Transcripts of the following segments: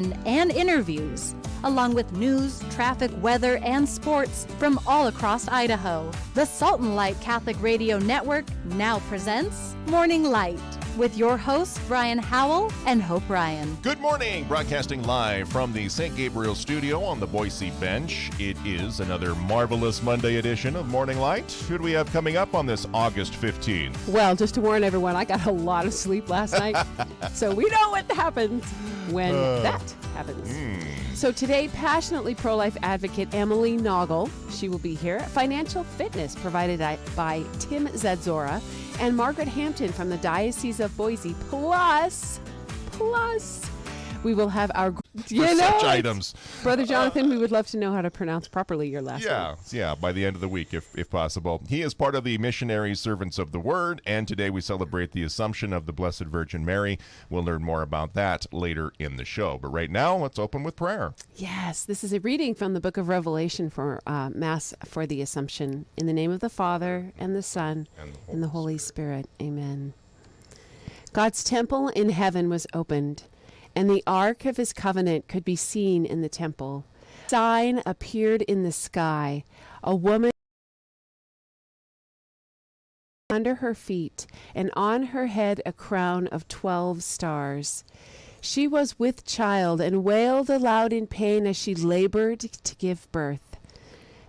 and interviews, along with news, traffic, weather, and sports from all across Idaho. The Salt and Light Catholic Radio Network now presents Morning Light with your hosts Brian Howell and Hope Ryan. Good morning, broadcasting live from the St. Gabriel studio on the Boise Bench. It is another marvelous Monday edition of Morning Light. Who do we have coming up on this August 15th? Well, just to warn everyone, I got a lot of sleep last night, so we know what happens when that happens. So today, passionately pro-life advocate Emily Noggle, she will be here. Financial fitness provided by Tim Zadzora and Margaret Hampton from the Diocese of Boise. Plus, we will have our such items. Brother Jonathan, we would love to know how to pronounce properly your last name. Yeah, by the end of the week, if possible. He is part of the Missionary Servants of the Word, and today we celebrate the Assumption of the Blessed Virgin Mary. We'll learn more about that later in the show. But right now, let's open with prayer. Yes, this is a reading from the book of Revelation for Mass for the Assumption. In the name of the Father, and the Son, and the Holy Spirit. Amen. God's temple in heaven was opened, and the ark of his covenant could be seen in the temple. A sign appeared in the sky, a woman under her feet, and on her head a crown of 12 stars. She was with child and wailed aloud in pain as she labored to give birth.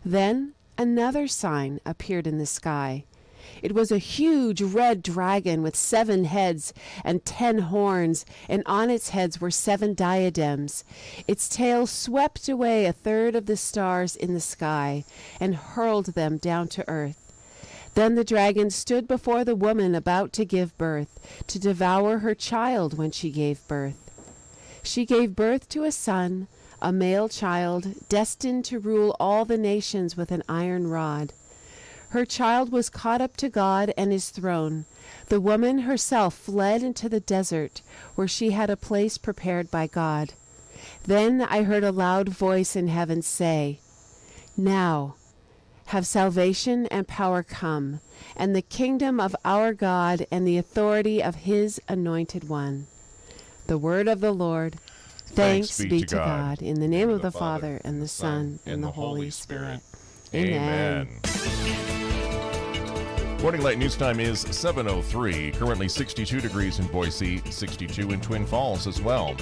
Then another sign appeared in the sky. It was a huge red dragon with 7 heads and 10 horns, and on its heads were 7 diadems. Its tail swept away a third of the stars in the sky and hurled them down to earth. Then the dragon stood before the woman about to give birth, to devour her child when she gave birth. She gave birth to a son, a male child, destined to rule all the nations with an iron rod. Her child was caught up to God and his throne. The woman herself fled into the desert, where she had a place prepared by God. Then I heard a loud voice in heaven say, "Now have salvation and power come, and the kingdom of our God and the authority of his anointed one." The word of the Lord. Thanks be to God. In the name of the Father, and the Son, and the Holy Spirit. Amen. Morning Light News Time is 7:03. Currently 62 degrees in Boise, 62 in Twin Falls as well.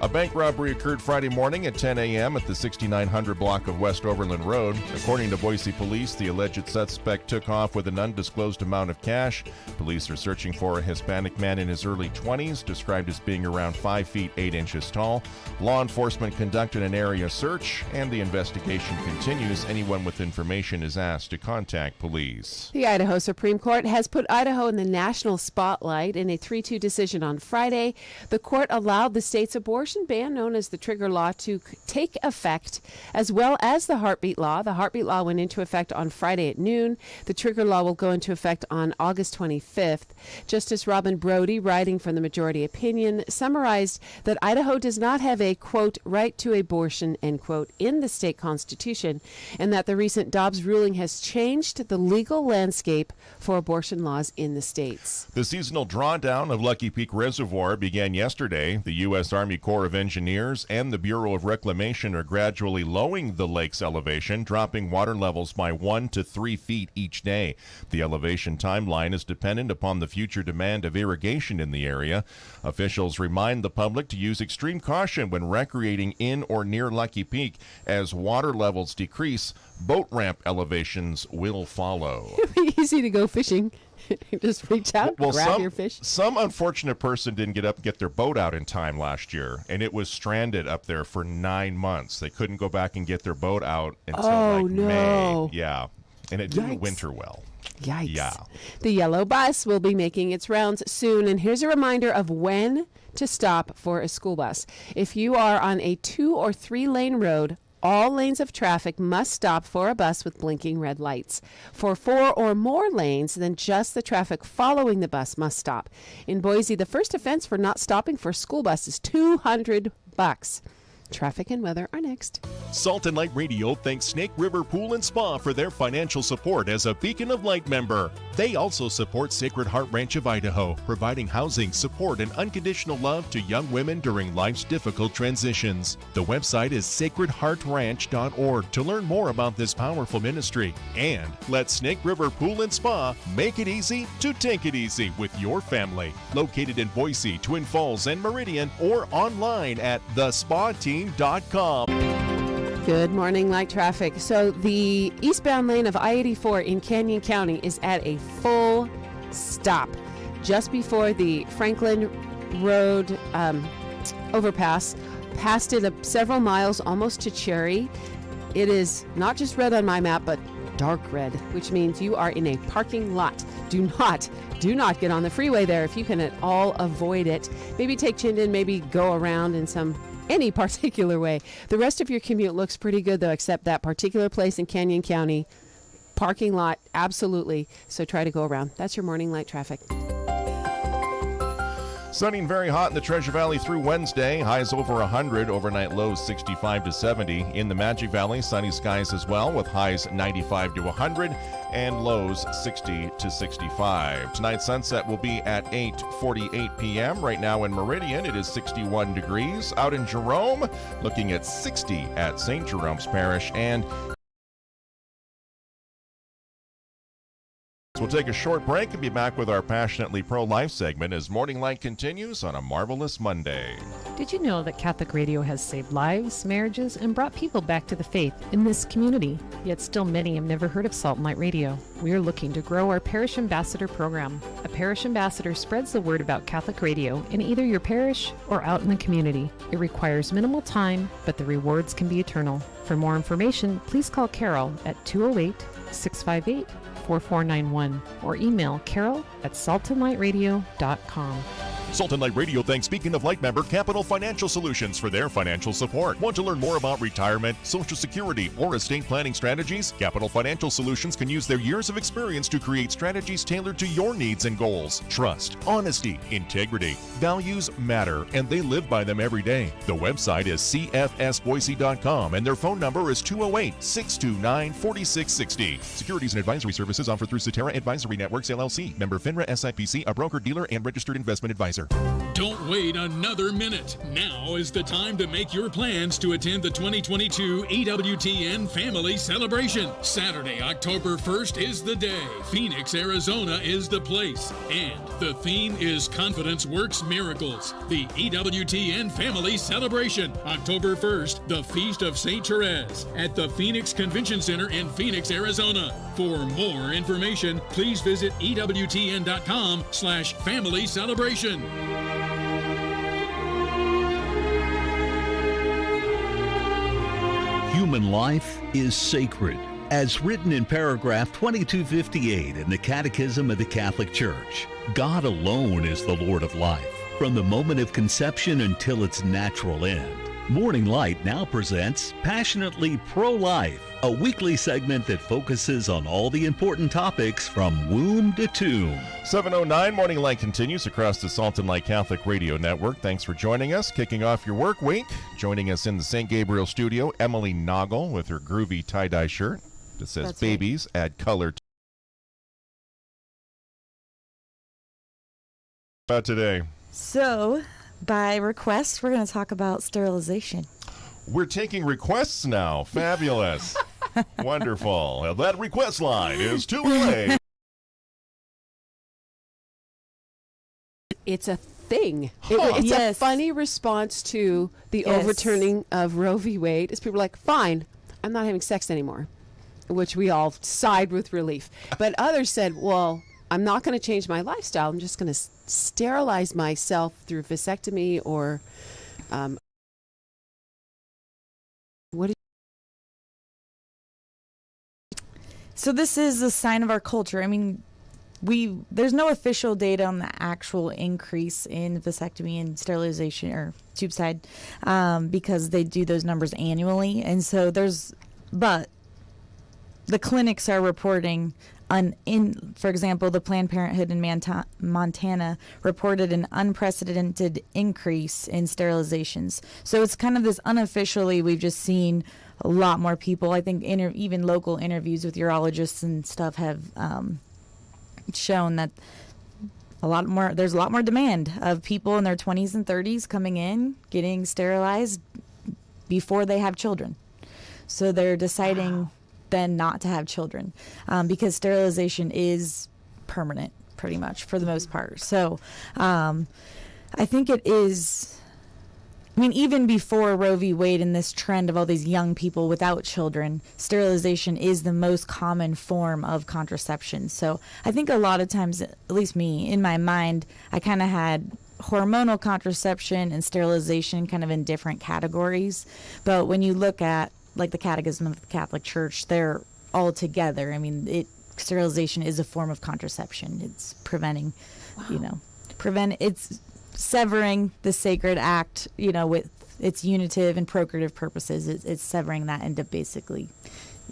A bank robbery occurred Friday morning at 10 a.m. at the 6900 block of West Overland Road. According to Boise police, the alleged suspect took off with an undisclosed amount of cash. Police are searching for a Hispanic man in his early 20s, described as being around 5 feet 8 inches tall. Law enforcement conducted an area search, and the investigation continues. Anyone with information is asked to contact police. The Idaho Supreme Court has put Idaho in the national spotlight in a 3-2 decision on Friday. The court allowed the state's abortion ban, known as the trigger law, to take effect, as well as the heartbeat law. The heartbeat law went into effect on Friday at noon. The trigger law will go into effect on August 25th. Justice Robin Brody, writing from the majority opinion, summarized that Idaho does not have a, quote, right to abortion, end quote, in the state constitution, and that the recent Dobbs ruling has changed the legal landscape for abortion laws in the states. The seasonal drawdown of Lucky Peak Reservoir began yesterday. The U.S. Army Corps of Engineers and the Bureau of Reclamation are gradually lowering the lake's elevation, dropping water levels by 1 to 3 feet each day. The elevation timeline is dependent upon the future demand of irrigation in the area. Officials remind the public to use extreme caution when recreating in or near Lucky Peak. As water levels decrease, boat ramp elevations will follow. It'd be easy to go fishing. Just reach out, grab your fish. Some unfortunate person didn't get their boat out in time last year, and it was stranded up there for 9 months. They couldn't go back and get their boat out until May. Yeah, and it didn't winter well. Yikes. Yeah. The yellow bus will be making its rounds soon, and here's a reminder of when to stop for a school bus. If you are on a 2 or 3 lane road, all lanes of traffic must stop for a bus with blinking red lights. For 4 or more lanes, then just the traffic following the bus must stop. In Boise, the first offense for not stopping for a school bus is $200. Traffic and weather are next. Salt and Light Radio thanks Snake River Pool and Spa for their financial support as a Beacon of Light member. They also support Sacred Heart Ranch of Idaho, providing housing, support, and unconditional love to young women during life's difficult transitions. The website is sacredheartranch.org to learn more about this powerful ministry. And let Snake River Pool and Spa make it easy to take it easy with your family. Located in Boise, Twin Falls, and Meridian, or online at thespateam.com. Good morning, light traffic. So the eastbound lane of I-84 in Canyon County is at a full stop just before the Franklin Road overpass. Passed it several miles almost to Cherry. It is not just red on my map, but dark red, which means you are in a parking lot. Do not get on the freeway there if you can at all avoid it. Maybe take Chinden, maybe go around in any particular way. The rest of your commute looks pretty good, though, except that particular place in Canyon County. Parking lot, absolutely. So try to go around. That's your morning light traffic. Sunny and very hot in the Treasure Valley through Wednesday. Highs over 100, overnight lows 65 to 70. In the Magic Valley, sunny skies as well, with highs 95 to 100 and lows 60 to 65. Tonight's sunset will be at 8:48 p.m. Right now in Meridian, it is 61 degrees. Out in Jerome, looking at 60 at St. Jerome's Parish. And we'll take a short break and be back with our Passionately Pro-Life segment as Morning Light continues on a marvelous Monday. Did you know that Catholic radio has saved lives, marriages, and brought people back to the faith in this community? Yet still many have never heard of Salt and Light Radio. We are looking to grow our Parish Ambassador program. A Parish Ambassador spreads the word about Catholic radio in either your parish or out in the community. It requires minimal time, but the rewards can be eternal. For more information, please call Carol at 208-658-4491 or email carol@saltandlightradio.com. Salt and Light Radio thanks Beacon of Light member Capital Financial Solutions for their financial support. Want to learn more about retirement, Social Security, or estate planning strategies? Capital Financial Solutions can use their years of experience to create strategies tailored to your needs and goals. Trust, honesty, integrity, values matter, and they live by them every day. The website is cfsboise.com, and their phone number is 208-629-4660. Securities and advisory services offered through Cetera Advisory Networks, LLC. Member FINRA SIPC, a broker-dealer and registered investment advisor. Don't wait another minute. Now is the time to make your plans to attend the 2022 EWTN Family Celebration. Saturday, October 1st is the day. Phoenix, Arizona is the place. And the theme is Confidence Works Miracles. The EWTN Family Celebration. October 1st, the Feast of St. Therese at the Phoenix Convention Center in Phoenix, Arizona. For more information, please visit EWTN.com/family celebration. Human life is sacred, as written in paragraph 2258 in the Catechism of the Catholic Church. God alone is the Lord of life, from the moment of conception until its natural end. Morning Light now presents Passionately Pro-Life, a weekly segment that focuses on all the important topics from womb to tomb. 7:09 Morning Light continues across the Salt and Light Catholic Radio Network. Thanks for joining us, kicking off your work week. Joining us in the St. Gabriel studio, Emily Noggle with her groovy tie-dye shirt that says That's babies add color. About today. So, by request, we're going to talk about sterilization. We're taking requests now. Fabulous. Wonderful. Well, that request line is 208. It's a thing. It's Yes. a funny response to the overturning of Roe v. Wade. Is people are like, fine, I'm not having sex anymore, which we all sighed with relief. But others said, well, I'm not going to change my lifestyle. I'm just going to sterilize myself through vasectomy or what? So this is a sign of our culture. I mean, there's no official data on the actual increase in vasectomy and sterilization or tube side because they do those numbers annually. And so but the clinics are reporting for example, the Planned Parenthood in Montana reported an unprecedented increase in sterilizations. So it's kind of this unofficially, we've just seen, a lot more people. I think even local interviews with urologists and stuff have shown that there's a lot more demand of people in their 20s and 30s coming in, getting sterilized before they have children. So they're deciding then not to have children because sterilization is permanent pretty much for the most part. So I think it is, even before Roe v. Wade and this trend of all these young people without children, sterilization is the most common form of contraception. So I think a lot of times, at least me, in my mind, I kind of had hormonal contraception and sterilization kind of in different categories. But when you look at like the Catechism of the Catholic Church, they're all together. Sterilization is a form of contraception. It's preventing, it's severing the sacred act, with its unitive and procreative purposes. It's severing that into basically,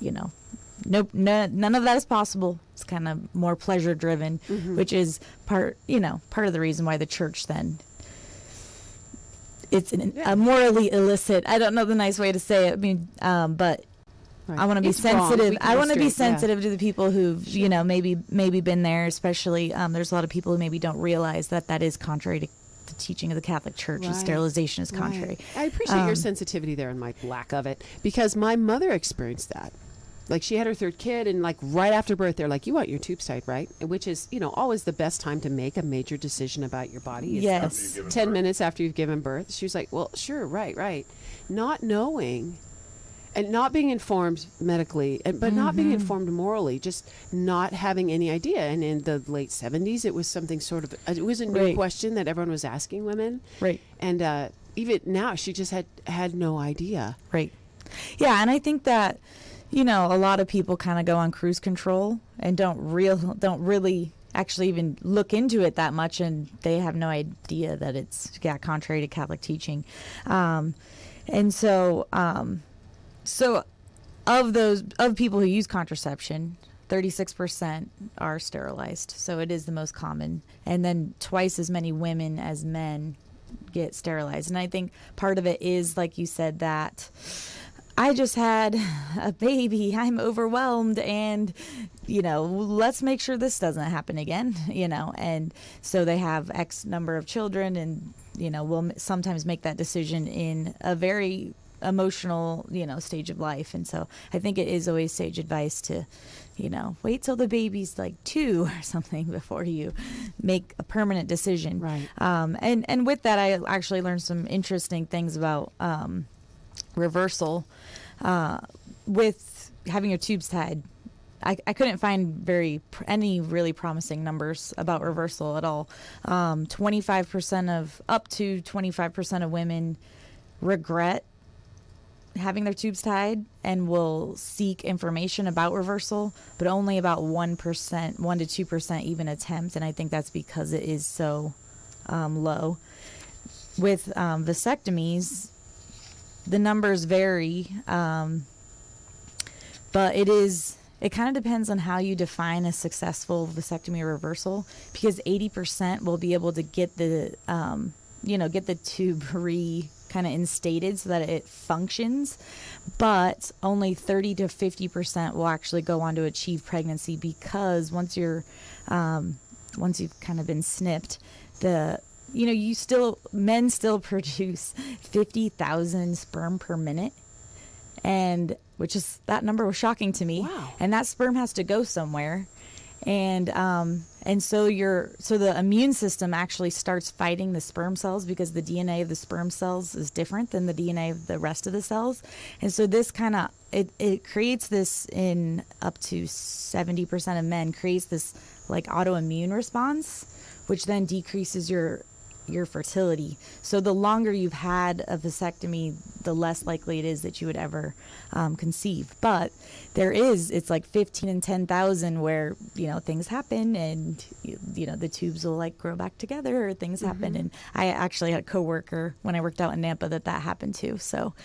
none of that is possible. It's kind of more pleasure driven, which is part of the reason why the church then, it's a morally illicit. I don't know the nice way to say it. But right. I want to be sensitive. I want to be sensitive to the people who've, maybe been there, especially there's a lot of people who maybe don't realize that is contrary to the teaching of the Catholic Church, and sterilization is contrary. Right. I appreciate your sensitivity there and my lack of it, because my mother experienced that. Like, she had her third kid, and like right after birth, they're like, you want your tubes tied, right? Which is, always the best time to make a major decision about your body. Yes. 10 minutes after you've given birth. She was like, well, sure, right. Not knowing and not being informed medically, but not being informed morally, just not having any idea. And in the late 70s, it was something sort of, it was a new question that everyone was asking women. Right. And even now, she just had no idea. Right. Yeah, and I think that, a lot of people kind of go on cruise control and don't really actually even look into it that much, and they have no idea that it's contrary to Catholic teaching. And so of people who use contraception, 36% are sterilized. So it is the most common. And then twice as many women as men get sterilized. And I think part of it is, like you said, that I just had a baby, I'm overwhelmed, and, let's make sure this doesn't happen again, and so they have X number of children, and, will sometimes make that decision in a very emotional, stage of life. And so I think it is always sage advice to, wait till the baby's like 2 or something before you make a permanent decision. Right. And with that, I actually learned some interesting things about reversal with having your tubes tied. I couldn't find any really promising numbers about reversal at all. 25% of women regret having their tubes tied and will seek information about reversal, but only about 1% to 2% even attempt. And I think that's because it is so low. With vasectomies, the numbers vary, but it kind of depends on how you define a successful vasectomy reversal, because 80% will be able to get the tube kind of instated so that it functions, but only 30 to 50% will actually go on to achieve pregnancy, because once you've kind of been snipped, men still produce 50,000 sperm per minute, and that number was shocking to me. Wow. And that sperm has to go somewhere. And so the immune system actually starts fighting the sperm cells, because the DNA of the sperm cells is different than the DNA of the rest of the cells. And so this it creates this, in up to 70% of men, creates this like autoimmune response, which then decreases your fertility. So the longer you've had a vasectomy, the less likely it is that you would ever conceive. But it's like 15 and 10,000 where, things happen, and, the tubes will like grow back together, or things happen. And I actually had a coworker when I worked out in Nampa that happened to. So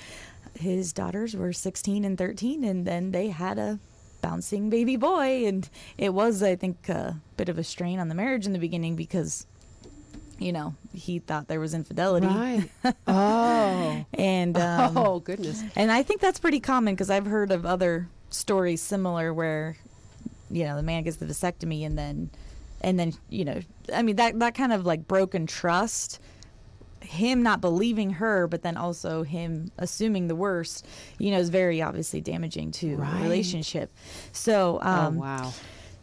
his daughters were 16 and 13, and then they had a bouncing baby boy. And it was, I think, a bit of a strain on the marriage in the beginning, because he thought there was infidelity. Right. Oh. And oh, goodness. And I think that's pretty common, because I've heard of other stories similar where, the man gets the vasectomy and then, that kind of like broken trust, him not believing her, but then also him assuming the worst, is very obviously damaging to a relationship. So, oh, wow.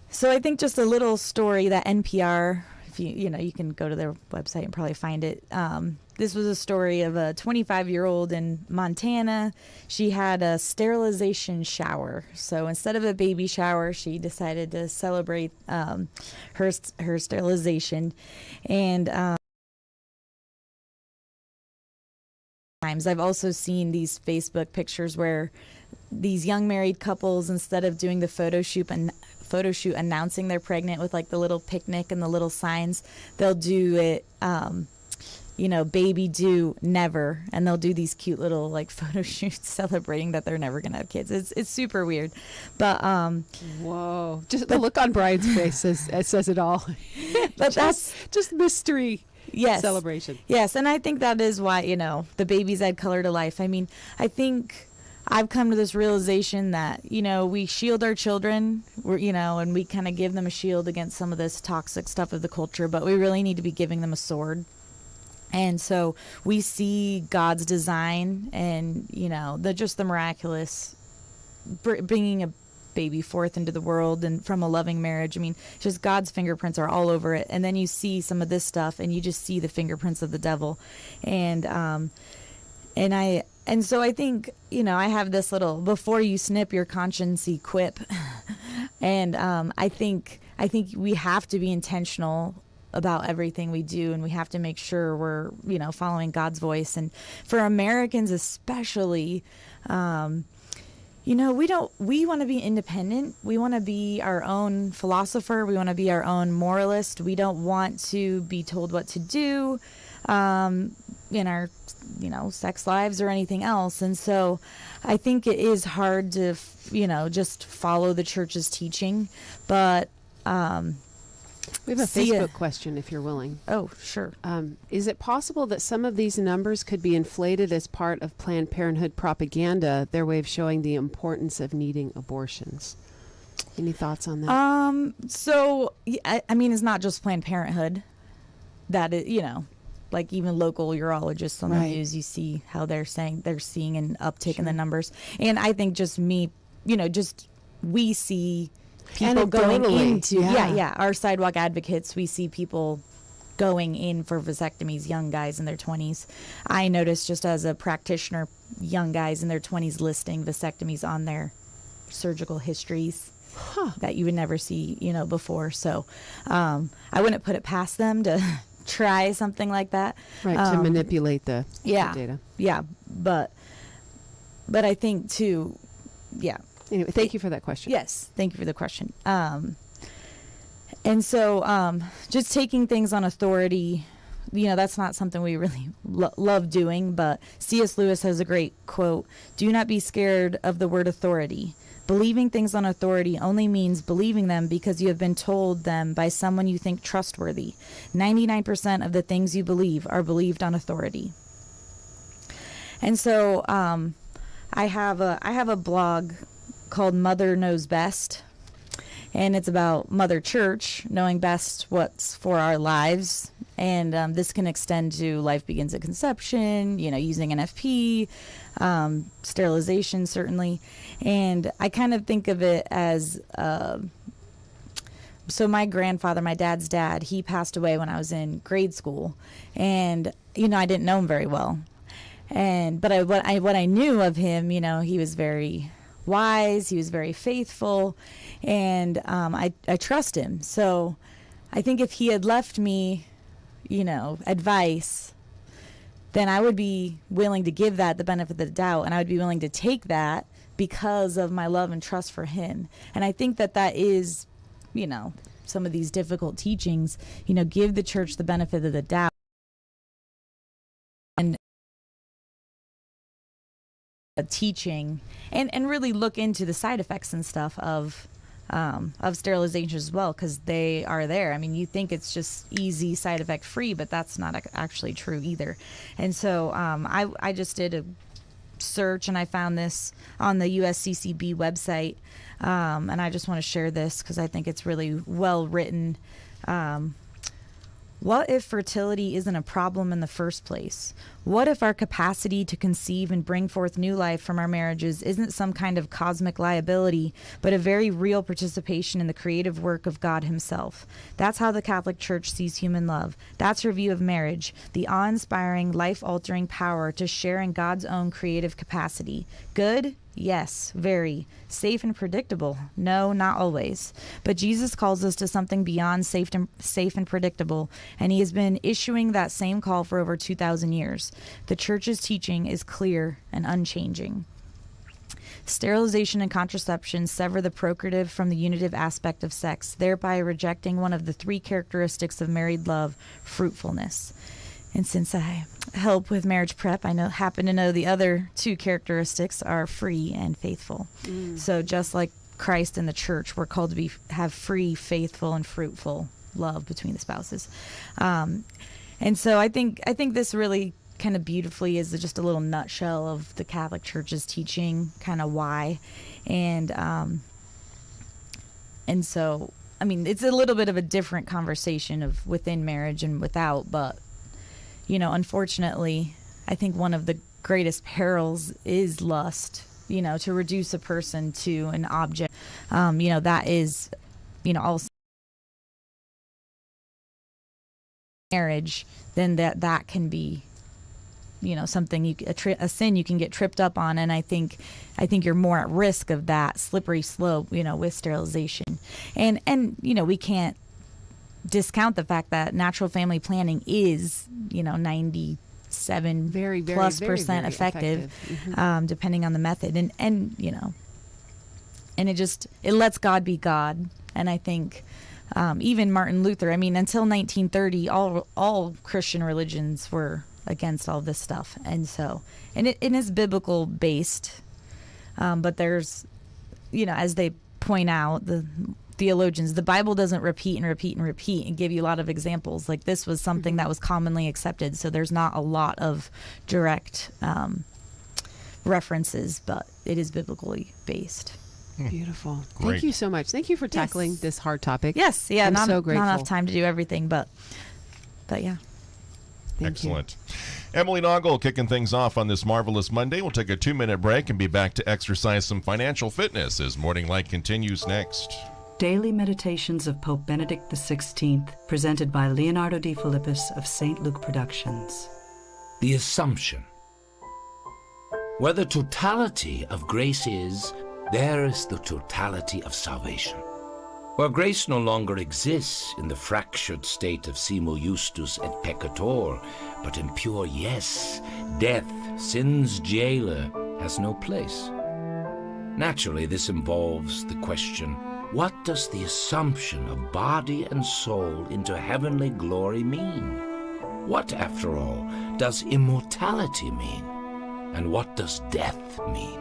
So I think just a little story that NPR, if you can go to their website and probably find it. This was a story of a 25-year-old in Montana. She had a sterilization shower. So instead of a baby shower, she decided to celebrate her sterilization. And I've also seen these Facebook pictures where these young married couples, instead of doing the photo shoot announcing they're pregnant with like the little picnic and the little signs, they'll do it baby due never, and they'll do these cute little like photo shoots celebrating that they're never gonna have kids. It's super weird, but whoa, just the look on Brian's face says it all. But that's just mystery. Yes. Celebration. Yes, and I think that is why, the babies add color to life. I mean, I think I've come to this realization that, we shield our children, and we kind of give them a shield against some of this toxic stuff of the culture, but we really need to be giving them a sword. And so we see God's design and, the miraculous bringing a baby forth into the world and from a loving marriage. I mean, just God's fingerprints are all over it. And then you see some of this stuff and you just see the fingerprints of the devil. And so I think, I have this little before you snip your conscience-y quip. And I think we have to be intentional about everything we do, and we have to make sure we're, following God's voice. And for Americans especially, we want to be independent. We want to be our own philosopher. We want to be our own moralist. We don't want to be told what to do in our, sex lives or anything else. And so I think it is hard to, just follow the church's teaching. But we have a Facebook question, if you're willing. Oh, sure. Is it possible that some of these numbers could be inflated as part of Planned Parenthood propaganda, their way of showing the importance of needing abortions? Any thoughts on that? So, I mean, it's not just Planned Parenthood. That is, like even local urologists on the news, you see how they're saying they're seeing an uptick in the numbers. And I think just we see people going into our sidewalk advocates. We see people going in for vasectomies, young guys in their 20s. I noticed just as a practitioner, young guys in their 20s listing vasectomies on their surgical histories that you would never see, before. So I wouldn't put it past them to try something like that. Right, to manipulate the data. Yeah, but I think too, Anyway, thank you for that question. Yes, thank you for the question. And so just taking things on authority, that's not something we really love doing, but C.S. Lewis has a great quote: "Do not be scared of the word authority. Believing things on authority only means believing them because you have been told them by someone you think trustworthy. 99% of the things you believe are believed on authority." And so I have a blog called Mother Knows Best, and it's about Mother Church knowing best what's for our lives. And this can extend to life begins at conception, using NFP, sterilization certainly. And I kind of think of it as, so my grandfather, my dad's dad, he passed away when I was in grade school, and I didn't know him very well. But what I knew of him, he was very wise, he was very faithful, and I trust him. So I think if he had left me, advice, then I would be willing to give that the benefit of the doubt, and I would be willing to take that because of my love and trust for him. And I think that is, some of these difficult teachings, give the church the benefit of the doubt. And teaching and really look into the side effects and stuff of of sterilization as well, because they are there. I mean, you think it's just easy, side effect free, but that's not actually true either. And so I just did a search and I found this on the USCCB website, and I just want to share this because I think it's really well written. What if fertility isn't a problem in the first place? What if our capacity to conceive and bring forth new life from our marriages isn't some kind of cosmic liability, but a very real participation in the creative work of God himself? That's how the Catholic Church sees human love. That's her view of marriage, the awe-inspiring, life-altering power to share in God's own creative capacity. Good? Yes, very. Safe and predictable? No, not always. But Jesus calls us to something beyond safe and predictable, and he has been issuing that same call for over 2,000 years. The Church's teaching is clear and unchanging. Sterilization and contraception sever the procreative from the unitive aspect of sex, thereby rejecting one of the three characteristics of married love, fruitfulness. And since I help with marriage prep, I happen to know the other two characteristics are free and faithful. So just like Christ and the Church, we're called to have free, faithful, and fruitful love between the spouses. And so I think this really kind of beautifully is just a little nutshell of the Catholic Church's teaching, kind of why. And so, I mean, it's a little bit of a different conversation of within marriage and without, but unfortunately, I think one of the greatest perils is lust, to reduce a person to an object. That is, also marriage, then that can be, something a sin you can get tripped up on. And I think you're more at risk of that slippery slope, with sterilization. And we can't discount the fact that natural family planning is 97% very, plus very, percent very effective, Mm-hmm. Depending on the method, and it lets God be God. And I think even Martin Luther, until 1930, all Christian religions were against all this stuff, and so it is biblical based, but there's as they point out, the theologians, the Bible doesn't repeat and repeat and repeat and give you a lot of examples. Like, this was something that was commonly accepted, so there's not a lot of direct references, but it is biblically based. Beautiful. Great. Thank you so much. Thank you for tackling this hard topic. Yes, yeah, I'm so grateful. Not enough time to do everything, but yeah. Excellent. Emily Noggle kicking things off on this marvelous Monday. We'll take a 2-minute break and be back to exercise some financial fitness as Morning Light continues next. Daily Meditations of Pope Benedict XVI, presented by Leonardo D. Philippus of St. Luke Productions. The assumption. Where the totality of grace is, there is the totality of salvation. Where grace no longer exists in the fractured state of simul justus et peccator, but in pure yes, death, sin's jailer, has no place. Naturally, this involves the question, what does the assumption of body and soul into heavenly glory mean? What, after all, does immortality mean? And what does death mean?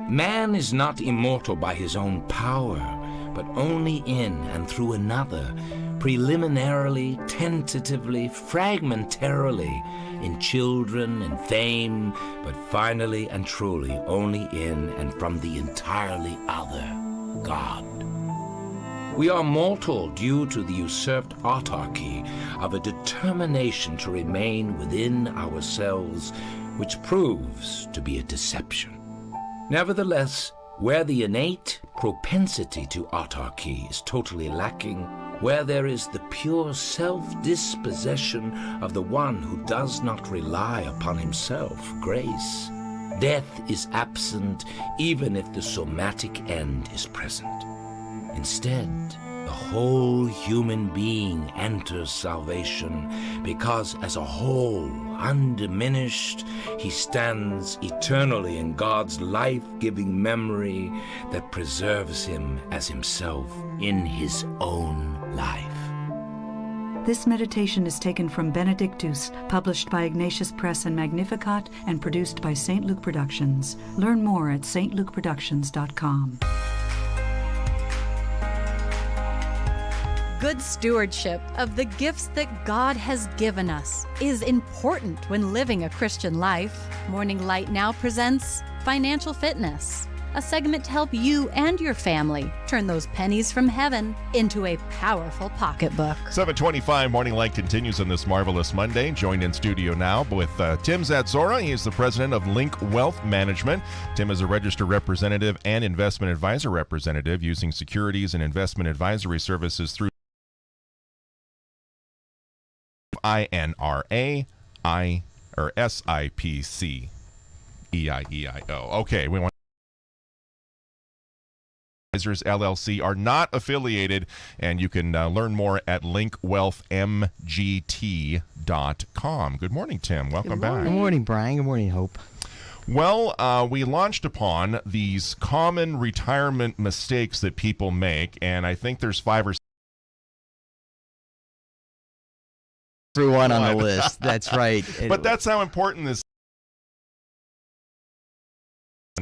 Man is not immortal by his own power, but only in and through another, preliminarily, tentatively, fragmentarily, in children and fame, but finally and truly only in and from the entirely other, God. We are mortal due to the usurped autarky of a determination to remain within ourselves, which proves to be a deception. Nevertheless, where the innate propensity to autarky is totally lacking, where there is the pure self-dispossession of the one who does not rely upon himself, grace, death is absent even if the somatic end is present. Instead, the whole human being enters salvation because as a whole, undiminished, he stands eternally in God's life-giving memory that preserves him as himself in his own life. This meditation is taken from Benedictus, published by Ignatius Press and Magnificat, and produced by St. Luke Productions. Learn more at stlukeproductions.com. Good stewardship of the gifts that God has given us is important when living a Christian life. Morning Light now presents Financial Fitness, a segment to help you and your family turn those pennies from heaven into a powerful pocketbook. 7:25 Morning Light continues on this marvelous Monday. Joined in studio now with Tim Zatzora. He is the president of Link Wealth Management. Tim is a registered representative and investment advisor representative using securities and investment advisory services through INRA, SIPC, EIEIO. Okay, we want Advisors LLC are not affiliated, and you can learn more at linkwealthmgt.com. Good morning, Tim. Welcome back. Good morning, Brian. Good morning, Hope. Well, we launched upon these common retirement mistakes that people make, and I think there's 5 or 6. Everyone on the list. That's right. But that's how important this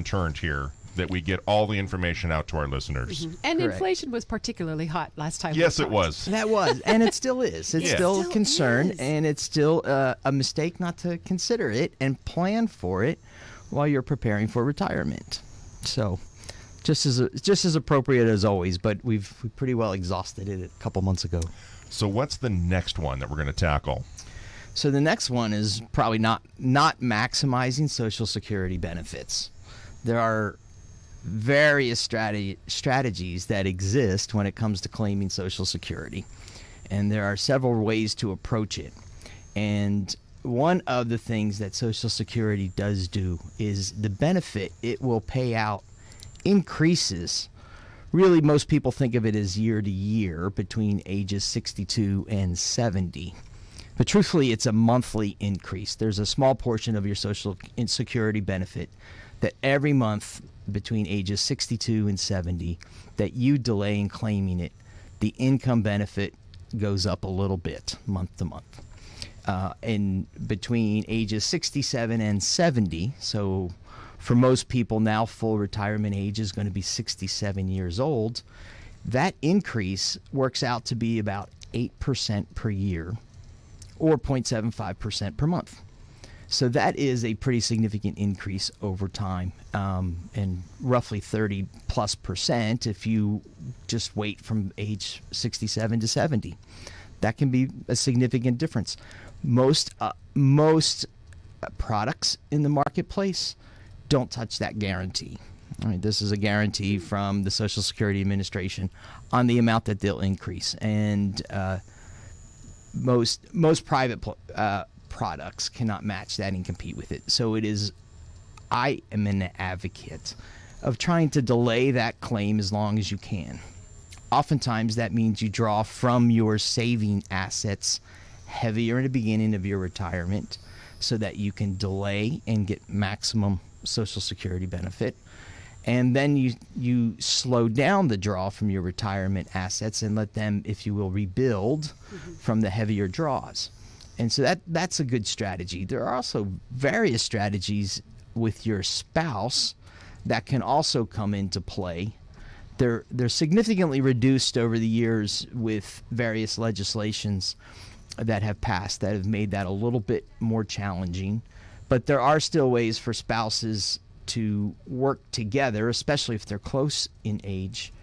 turned here, that we get all the information out to our listeners. Mm-hmm. And Correct. Inflation was particularly hot last time. Yes, it was. That was, and it still is. It's still a concern, and it's still a mistake not to consider it and plan for it while you're preparing for retirement. So, just as appropriate as always, but we pretty well exhausted it a couple months ago. So what's the next one that we're going to tackle? So the next one is probably not maximizing Social Security benefits. There are various strategies that exist when it comes to claiming Social Security, and there are several ways to approach it. And one of the things that Social Security does do is the benefit it will pay out increases. Really, most people think of it as year to year between ages 62 and 70. But truthfully, it's a monthly increase. There's a small portion of your Social Security benefit that every month between ages 62 and 70 that you delay in claiming it, the income benefit goes up a little bit month to month. And between ages 67 and 70, so for most people now, full retirement age is going to be 67 years old. That increase works out to be about 8% per year or 0.75% per month. So that is a pretty significant increase over time, and roughly 30+% if you just wait from age 67 to 70. That can be a significant difference. Most products in the marketplace don't touch that guarantee. All right, this is a guarantee from the Social Security Administration on the amount that they'll increase, and most private products cannot match that and compete with it. So I am an advocate of trying to delay that claim as long as you can. Oftentimes that means you draw from your saving assets heavier in the beginning of your retirement so that you can delay and get maximum Social Security benefit, and then you slow down the draw from your retirement assets and let them, if you will, rebuild from the heavier draws. And so that's a good strategy. There are also various strategies with your spouse that can also come into play. They're significantly reduced over the years with various legislations that have passed that have made that a little bit more challenging. But there are still ways for spouses to work together, especially if they're close in age,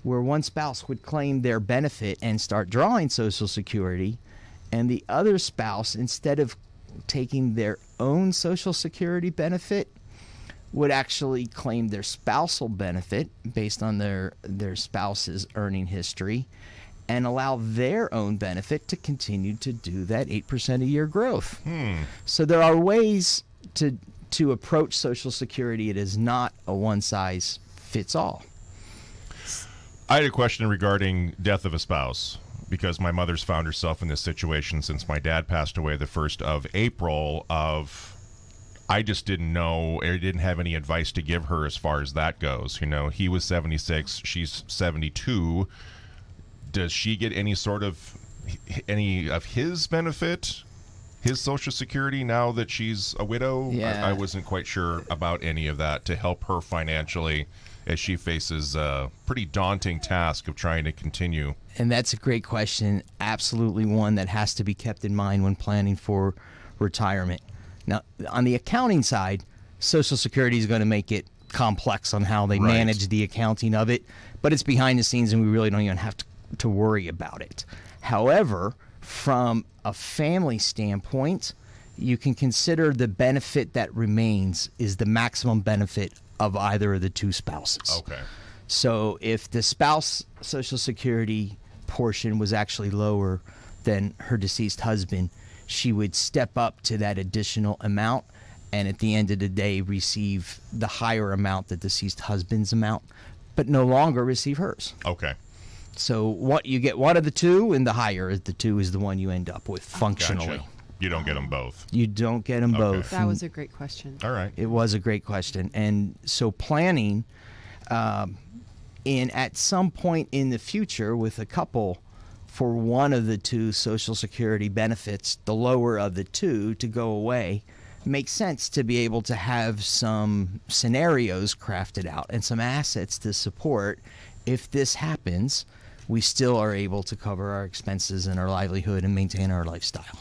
where one spouse would claim their benefit and start drawing Social Security, and the other spouse, instead of taking their own Social Security benefit, would actually claim their spousal benefit based on their spouse's earning history and allow their own benefit to continue to do that 8% a year growth. So there are ways to approach Social Security. It is not a one-size-fits-all. I had a question regarding death of a spouse, because my mother's found herself in this situation since my dad passed away the 1st of April. I just didn't know, or didn't have any advice to give her as far as that goes. You know, he was 76, she's 72. Does she get any of his benefit his Social Security now that she's a widow? Yeah. I wasn't quite sure about any of that to help her financially as she faces a pretty daunting task of trying to continue. And that's a great question. Absolutely one that has to be kept in mind when planning for retirement. Now, on the accounting side, Social Security is going to make it complex on how they Right. manage the accounting of it, but it's behind the scenes and we really don't even have to worry about it. However, from a family standpoint, you can consider the benefit that remains is the maximum benefit of either of the two spouses. Okay. So if the spouse Social Security portion was actually lower than her deceased husband, she would step up to that additional amount and at the end of the day receive the higher amount, the deceased husband's amount, but no longer receive hers. Okay. So what you get one of the two, and the higher of the two is the one you end up with functionally. Gotcha. You don't get them both. You don't get them both. That was a great question. All right. It was a great question. And so planning in at some point in the future with a couple for one of the two Social Security benefits, the lower of the two, to go away, makes sense to be able to have some scenarios crafted out and some assets to support. If this happens, we still are able to cover our expenses and our livelihood and maintain our lifestyle.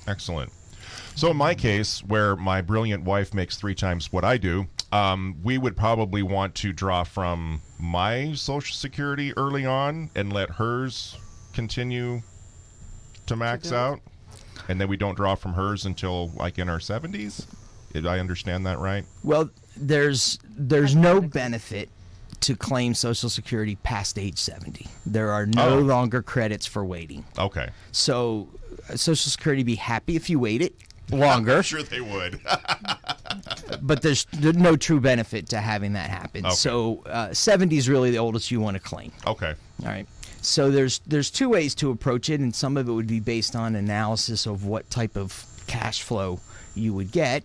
Excellent. So in my case, where my brilliant wife makes 3 times what I do, we would probably want to draw from my Social Security early on and let hers continue to max out, and then we don't draw from hers until like in our 70s. Did I understand that right? Well, there's no benefit to claim Social Security past age 70. There are no longer credits for waiting. Okay. So Social Security be happy if you waited longer. I'm sure they would. But there's no true benefit to having that happen. Okay. So 70 is really the oldest you want to claim. Okay. All right. So there's 2 ways to approach it, and some of it would be based on analysis of what type of cash flow you would get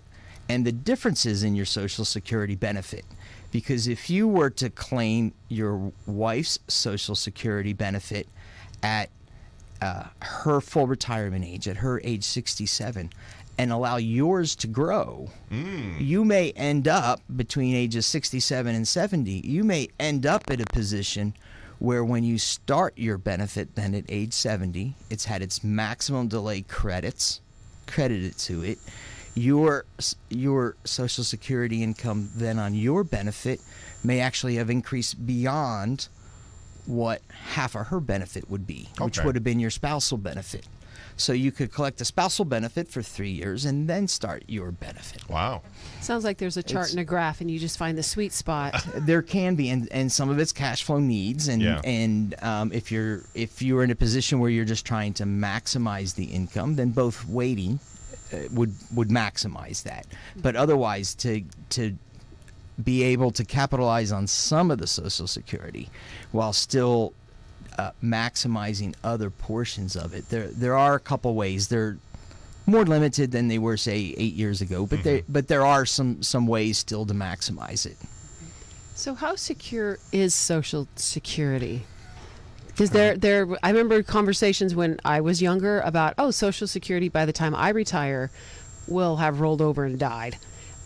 and the differences in your Social Security benefit. Because if you were to claim your wife's Social Security benefit at her full retirement age, at her age 67, and allow yours to grow, you may end up between ages 67 and 70, you may end up at a position where when you start your benefit then at age 70, it's had its maximum delay credits credited to it. Your Social Security income then on your benefit may actually have increased beyond what half of her benefit would be, which Okay. would have been your spousal benefit. So you could collect a spousal benefit for 3 years and then start your benefit. Wow. Sounds like there's a chart and a graph, and you just find the sweet spot. There can be, and some of it's cash flow needs, and Yeah. if you're in a position where you're just trying to maximize the income, then both waiting would maximize that. But otherwise, to be able to capitalize on some of the Social Security while still maximizing other portions of it, there are a couple ways. They're more limited than they were, say, 8 years ago, but there are some ways still to maximize it. So how secure is Social Security? Because I remember conversations when I was younger about, Social Security by the time I retire will have rolled over and died.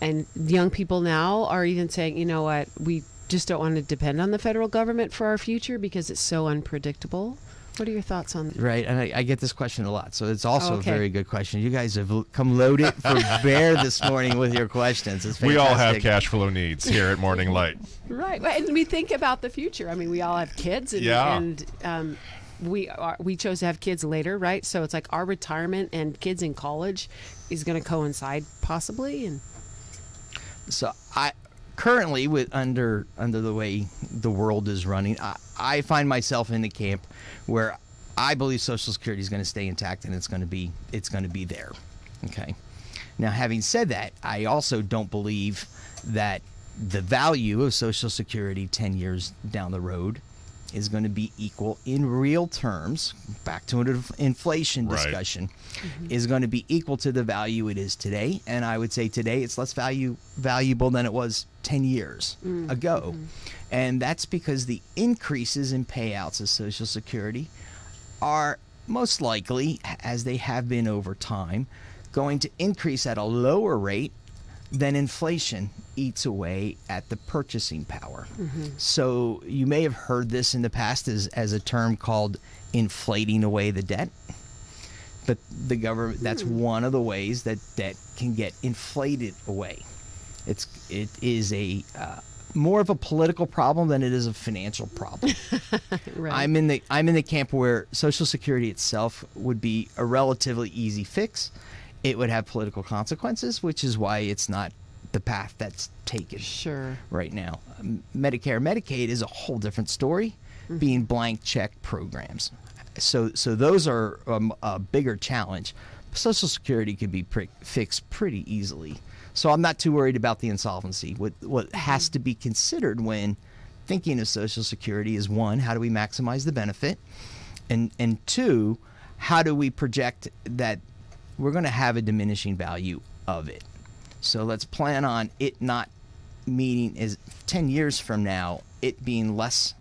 And young people now are even saying, you know what, we just don't want to depend on the federal government for our future because it's so unpredictable. What are your thoughts on that? Right, and I get this question a lot, so it's also Okay. a very good question. You guys have come loaded for bear this morning with your questions. It's We all have fantastic. cash flow needs here at Morning Light. Right. And we think about the future. I mean, we all have kids, and, Yeah. and we chose to have kids later, right? So it's like our retirement and kids in college is going to coincide possibly. And So I currently, with under the way the world is running, I find myself in the camp where I believe Social Security is going to stay intact and it's going to be there. Okay. Now, having said that, I also don't believe that the value of Social Security 10 years down the road is going to be equal in real terms, back to an inflation Right. discussion, is going to be equal to the value it is today. And I would say today it's less valuable than it was 10 years ago. And that's because the increases in payouts of Social Security are most likely, as they have been over time, going to increase at a lower rate than inflation eats away at the purchasing power. So you may have heard this in the past as a term called inflating away the debt. But the government, that's one of the ways that debt can get inflated away. It is a more of a political problem than it is a financial problem. Right. I'm in the camp where Social Security itself would be a relatively easy fix. It would have political consequences, which is why it's not the path that's taken right now. Medicare, Medicaid is a whole different story, being blank check programs. So those are a bigger challenge. Social Security can be fixed pretty easily. So I'm not too worried about the insolvency. What has to be considered when thinking of Social Security is, one, how do we maximize the benefit? And two, how do we project that we're going to have a diminishing value of it? So let's plan on it not meeting, as 10 years from now, it being less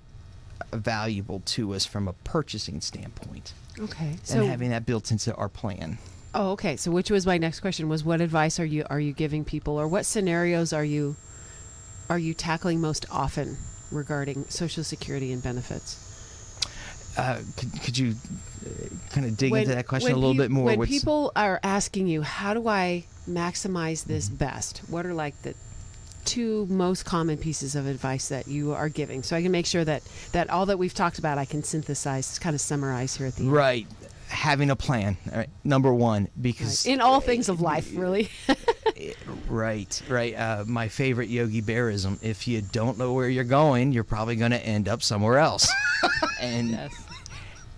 valuable to us from a purchasing standpoint. Okay. And having that built into our plan. Oh, okay. So which was my next question, was what advice are you giving people, or what scenarios are you tackling most often regarding Social Security and benefits? Could you kind of dig into that question a little bit more? When people are asking you, how do I maximize this best? What are like the two most common pieces of advice that you are giving? So I can make sure that all that we've talked about, I can synthesize, kind of summarize here at the end. Right. Having a plan. All right. Number one, because... in all things of life, really. Right. My favorite Yogi Bearism, if you don't know where you're going, you're probably going to end up somewhere else. And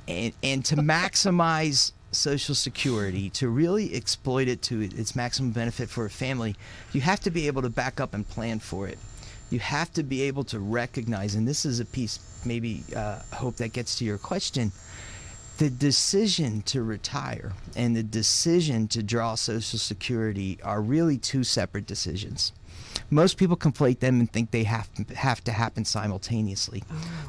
to maximize Social Security, to really exploit it to its maximum benefit for a family, you have to be able to back up and plan for it. You have to be able to recognize, and this is a piece, maybe, hope that gets to your question, the decision to retire and the decision to draw Social Security are really two separate decisions. Most people conflate them and think they have to happen simultaneously.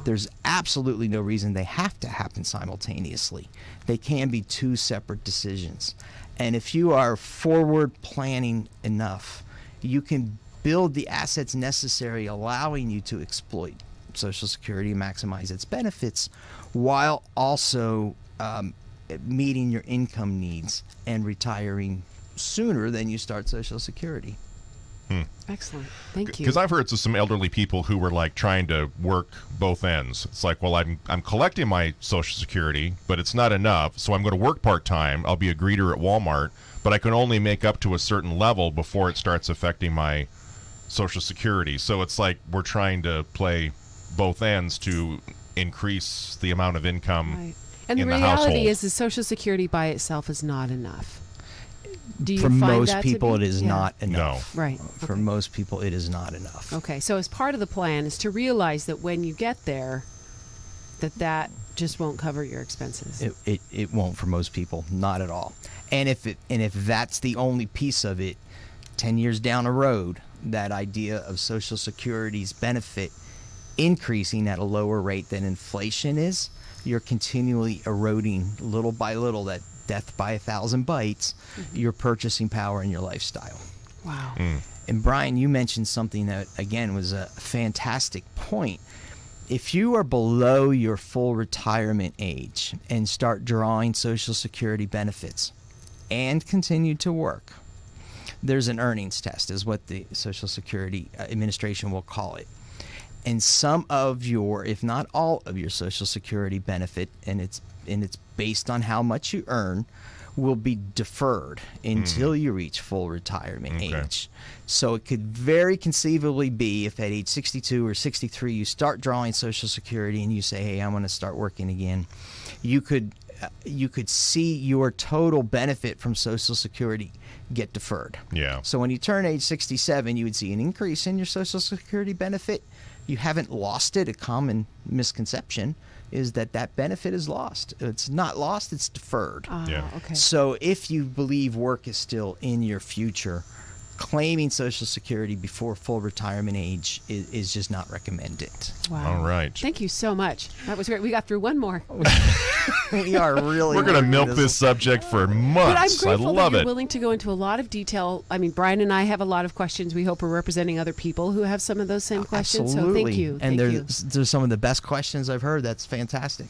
There's absolutely no reason they have to happen simultaneously. They can be two separate decisions. And if you are forward planning enough, you can build the assets necessary, allowing you to exploit Social Security and maximize its benefits, while also meeting your income needs and retiring sooner than you start Social Security. Excellent. Thank you. Because I've heard of some elderly people who were like trying to work both ends. It's like, well, I'm collecting my Social Security, but it's not enough, so I'm going to work part-time. I'll be a greeter at Walmart, but I can only make up to a certain level before it starts affecting my Social Security. So it's like we're trying to play both ends to increase the amount of income And in the the reality household. is that Social Security by itself is not enough. Do you For find most that to people, be? it is not enough. No. Right. For most people, it is not enough. Okay, so as part of the plan is to realize that when you get there, that just won't cover your expenses. It won't for most people, not at all. And if that's the only piece of it, 10 years down the road, that idea of Social Security's benefit increasing at a lower rate than inflation is, you're continually eroding little by little, that death by 1,000 bites, your purchasing power and your lifestyle. Wow. And Brian, you mentioned something that, again, was a fantastic point. If you are below your full retirement age and start drawing Social Security benefits and continue to work, there's an earnings test, is what the Social Security Administration will call it. And some of your, if not all of your Social Security benefit, and it's based on how much you earn, will be deferred until you reach full retirement age. So it could very conceivably be, if at age 62 or 63 you start drawing Social Security and you say, hey, I'm going to start working again, you could see your total benefit from Social Security get deferred. Yeah. So when you turn age 67, you would see an increase in your Social Security benefit. You haven't lost it. A common misconception is that benefit is lost. It's not lost, it's deferred. Okay. So if you believe work is still in your future, claiming Social Security before full retirement age is just not recommended. Wow. All right. Thank you so much. That was great. We got through one more. We are really. We're going to milk this subject for months. But I'm grateful I love that you're it. willing to go into a lot of detail. I mean, Brian and I have a lot of questions. We hope we're representing other people who have some of those same questions. Absolutely. So thank you. And Thank you. there's some of the best questions I've heard. That's fantastic.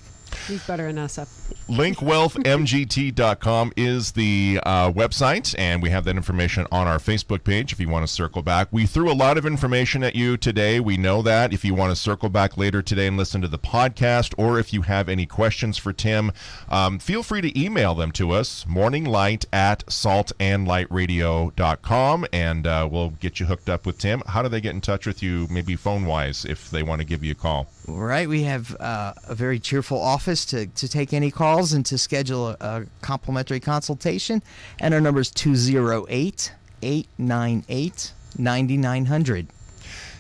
He's buttering us up. LinkWealthMGT.com is the website, and we have that information on our Facebook page if you want to circle back. We threw a lot of information at you today. We know that. If you want to circle back later today and listen to the podcast, or if you have any questions for Tim, feel free to email them to us, morninglight@saltandlightradio.com, and we'll get you hooked up with Tim. How do they get in touch with you, maybe phone-wise, if they want to give you a call? Right. We have a very cheerful office to take any calls and to schedule a complimentary consultation. And our number is 208-898-9900.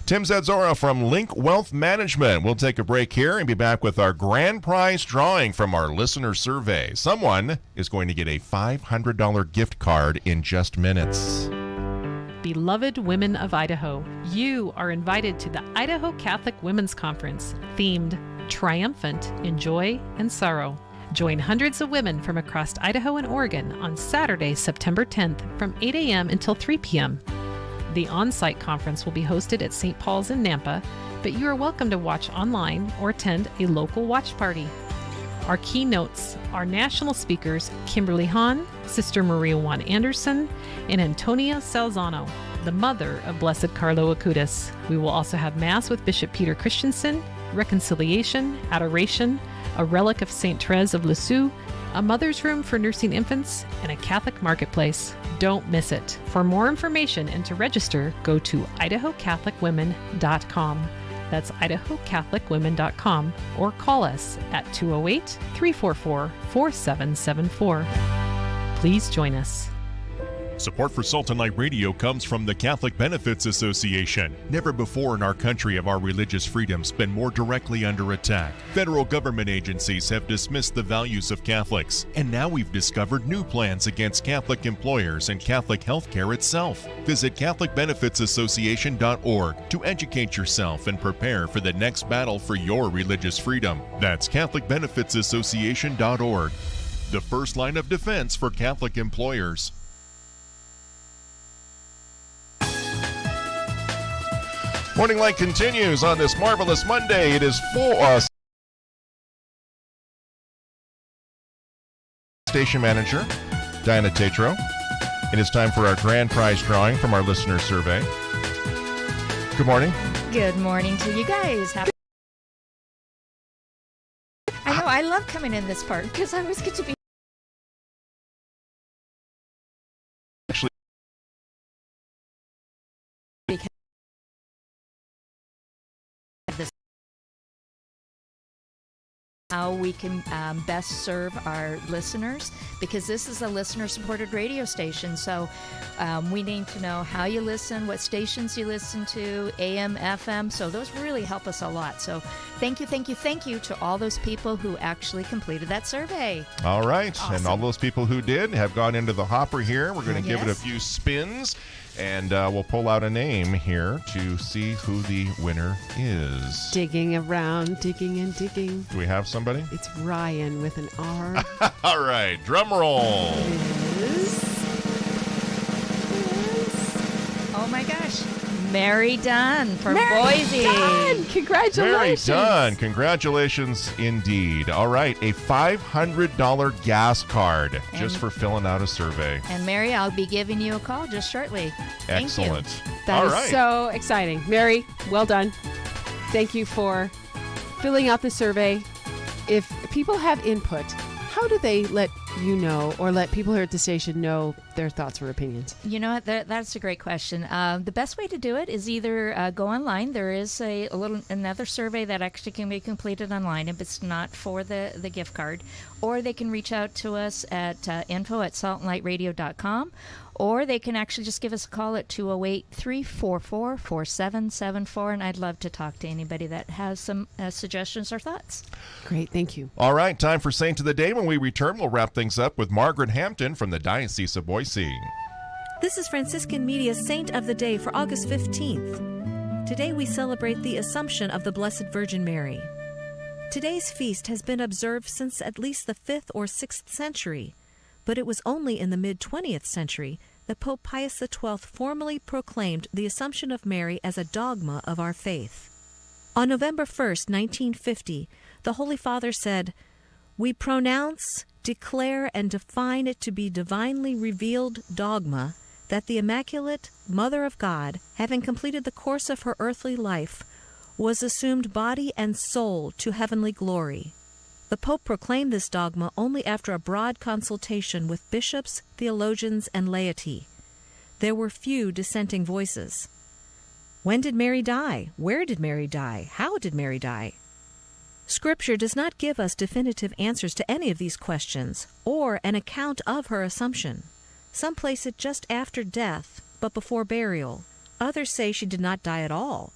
Tim Zadzora from Link Wealth Management. We'll take a break here and be back with our grand prize drawing from our listener survey. Someone is going to get a $500 gift card in just minutes. Beloved women of Idaho, you are invited to the Idaho Catholic Women's Conference, themed Triumphant in Joy and Sorrow. Join hundreds of women from across Idaho and Oregon on Saturday, September 10th from 8 a.m. until 3 p.m. The on-site conference will be hosted at St. Paul's in Nampa, but you are welcome to watch online or attend a local watch party. Our keynotes are national speakers Kimberly Hahn, Sister Maria Juan Anderson, and Antonia Salzano, the mother of Blessed Carlo Acutis. We will also have Mass with Bishop Peter Christensen, Reconciliation, Adoration, a relic of St. Therese of Lisieux, a mother's room for nursing infants, and a Catholic marketplace. Don't miss it. For more information and to register, go to idahocatholicwomen.com. That's idahocatholicwomen.com, or call us at 208-344-4774. Please join us. Support for Salt and Light Radio comes from the Catholic Benefits Association. Never before in our country have our religious freedoms been more directly under attack. Federal government agencies have dismissed the values of Catholics, and now we've discovered new plans against Catholic employers and Catholic healthcare itself. Visit CatholicBenefitsAssociation.org to educate yourself and prepare for the next battle for your religious freedom. That's CatholicBenefitsAssociation.org, the first line of defense for Catholic employers. Morning Light continues on this marvelous Monday. It is Station Manager Diana Tatro. It is time for our grand prize drawing from our listener survey. Good morning. Good morning to you guys. I know, I love coming in this part because I always get to be how we can best serve our listeners, because this is a listener-supported radio station. So we need to know how you listen, what stations you listen to, AM, FM. So those really help us a lot. So thank you to all those people who actually completed that survey. All right. Awesome. And all those people who did have gone into the hopper here. We're going to give it a few spins. And we'll pull out a name here to see who the winner is. Digging around, digging and digging. Do we have somebody? It's Ryan with an R. All right, drum roll. Oh my gosh. Mary Dunn from Boise. Dunn! Congratulations. Mary Dunn. Congratulations indeed. All right, a $500 gas card just for filling out a survey. And Mary, I'll be giving you a call just shortly. Excellent. Thank you. That is so exciting. Mary, well done. Thank you for filling out the survey. If people have input, how do they let you know or let people here at the station know their thoughts or opinions? You know what? That's a great question. The best way to do it is either go online. There is another survey that actually can be completed online if it's not for the gift card, or they can reach out to us at info@saltandlightradio.com, or they can actually just give us a call at 208-344-4774, and I'd love to talk to anybody that has some suggestions or thoughts. Great, thank you. All right, time for Saint of the Day. When we return, we'll wrap things up with Margaret Hampton from the Diocese of Boise. This is Franciscan Media's Saint of the Day for August 15th. Today we celebrate the Assumption of the Blessed Virgin Mary. Today's feast has been observed since at least the 5th or 6th century, but it was only in the mid-20th century that Pope Pius XII formally proclaimed the Assumption of Mary as a dogma of our faith. On November 1st, 1950, the Holy Father said, "We pronounce, declare, and define it to be divinely revealed dogma that the Immaculate Mother of God, having completed the course of her earthly life, was assumed body and soul to heavenly glory." The Pope proclaimed this dogma only after a broad consultation with bishops, theologians, and laity. There were few dissenting voices. When did Mary die? Where did Mary die? How did Mary die? Scripture does not give us definitive answers to any of these questions, or an account of her Assumption. Some place it just after death, but before burial. Others say she did not die at all,